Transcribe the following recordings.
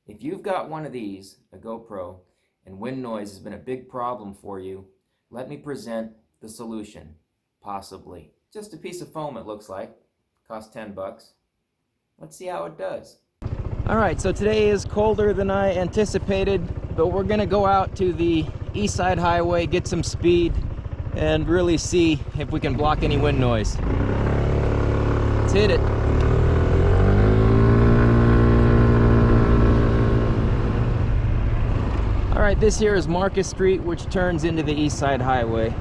If you've got one of these, a GoPro, and wind noise has been a big problem for you, let me present the solution, possibly. Just a piece of foam, it looks like. Cost 10 bucks. Let's see how it does. Alright, so today is colder than I anticipated, but we're gonna go out to the East Side Highway, get some speed, and really see if we can block any wind noise. Let's hit it. Alright, this here is Marcus Street, which turns into the East Side Highway.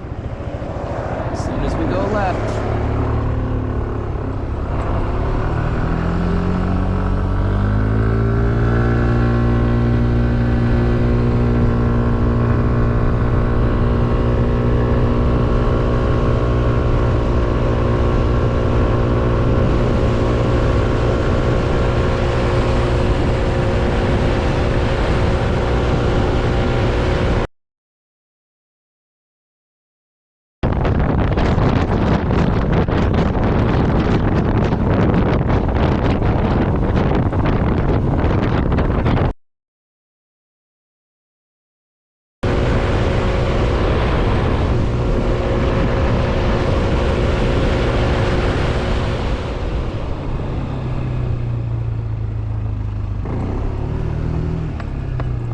As soon as we go left.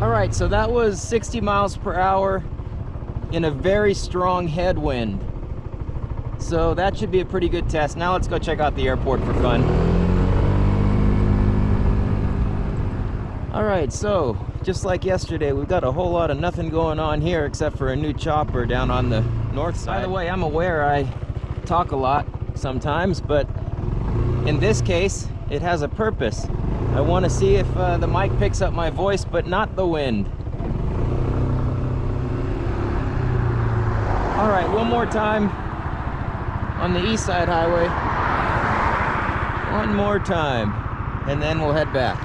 Alright, so that was 60 miles per hour in a very strong headwind. So that should be a pretty good test. Now let's go check out the airport for fun. Alright, so just like yesterday, we've got a whole lot of nothing going on here except for a new chopper down on the north side. By the way, I'm aware I talk a lot sometimes, but in this case, it has a purpose. I want to see if the mic picks up my voice, but not the wind. Alright, one more time on the East Side Highway. One more time, and then we'll head back.